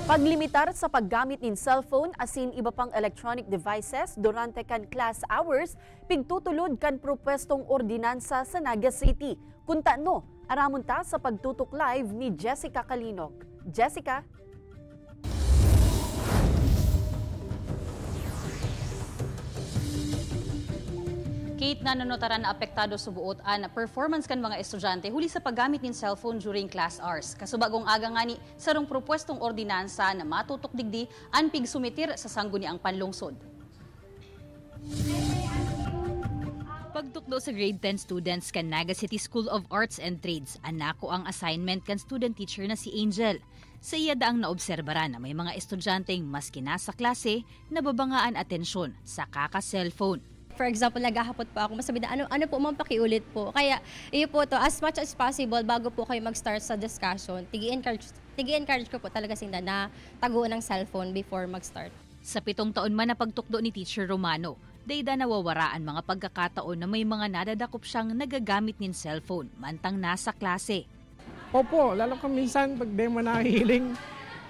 Paglimitar sa paggamit ng cellphone asin iba pang electronic devices durante kan class hours, pigtutulod kan propwestong ordinansa sa Naga City. Kunta no, aramon ta sa pagtutok live ni Jessica Kalinog. Jessica? Kate, nanonotaran na apektado sa buot ang performance kan mga estudyante huli sa paggamit ng cellphone during class hours. Kasubagong aga nga ni sarong propwestong ordinansa na matutok digdi ang pigsumitir sa sangguniang panlungsod. Pagtukdo sa grade 10 students kan Naga City School of Arts and Trades, anako ang assignment kan student teacher na si Angel. Sa iya daang naobserbara na may mga estudyanteng maski nasa klase, nababangaan atensyon sa kaka-cellphone. For example, naghahapot po ako, masabi na ano po, mampakiulit po. Kaya, iyo po to, as much as possible, bago po kayo mag-start sa discussion, tigi-encourage ko po talaga sila na taguan ng cellphone before mag-start. Sa 7 taon man na pagtukdo ni Teacher Romano, dayda nawawaraan mga pagkakataon na may mga nadadakop siyang nagagamit ng cellphone, mantang nasa klase. Opo, lalo kung minsan, pag di mo nahihiling,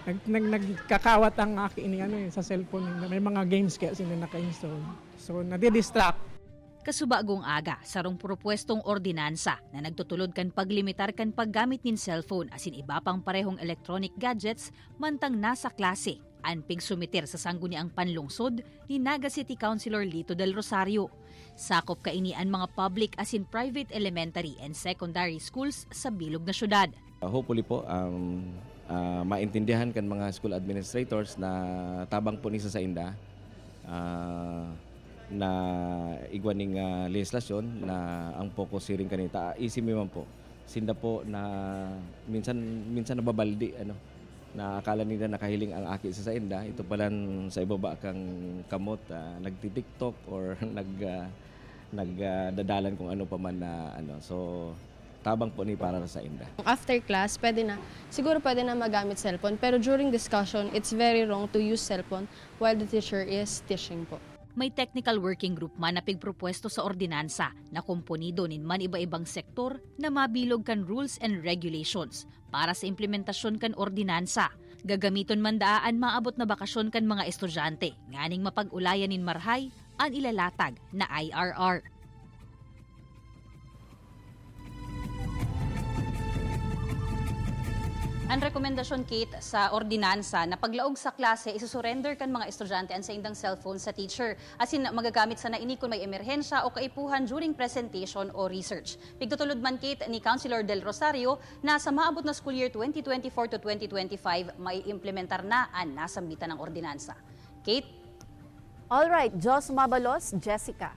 nagkakawat ang aking sa cellphone. May mga games kaya sila naka-install. So, nadidistract. Kasubagong aga, sarong propwestong ordinansa na nagtutulod kan paglimitar kan paggamit ng cellphone asin iba pang parehong electronic gadgets mantang nasa klase. Anpig sumitir sa sangguniang panlungsod ni Naga City Councilor Lito del Rosario. Sakop kaini ang mga public asin private elementary and secondary schools sa bilog na syudad. Hopefully po, maintindihan kan mga school administrators na tabang po nisa sa inda na igwaning legislasyon na ang focus siring kanita isimi man po sinda po na minsan nababaldi na akala nila nakahiling ang aki sa inda, ito pala sa ibaba kang kamot nagti-TikTok or nagdadalan kung ano pa man na so tabang po ni para sa inda. After class, siguro pwede na magamit cellphone, pero during discussion, it's very wrong to use cellphone while the teacher is teaching po. May technical working group man na pigpropwesto sa ordinansa na kumponido nin man iba-ibang sektor na mabilog kan rules and regulations para sa implementasyon kan ordinansa. Gagamiton man daan maabot na bakasyon kan mga estudyante, nganing mapag-ulayan nin marhay ang ilalatag na IRR. Ang rekomendasyon, Kate, sa ordinansa na paglaog sa klase, isusurrender kan mga estudyante ang sa indang cellphone sa teacher. Asin magagamit sa naini kung may emerhensya o kaipuhan during presentation o research. Pigtutulod man, Kate, ni Councilor Del Rosario na sa maabot na school year 2024 to 2025, may implementar na ang nasambitan ng ordinansa. Kate? Alright, Jos Mabalos, Jessica.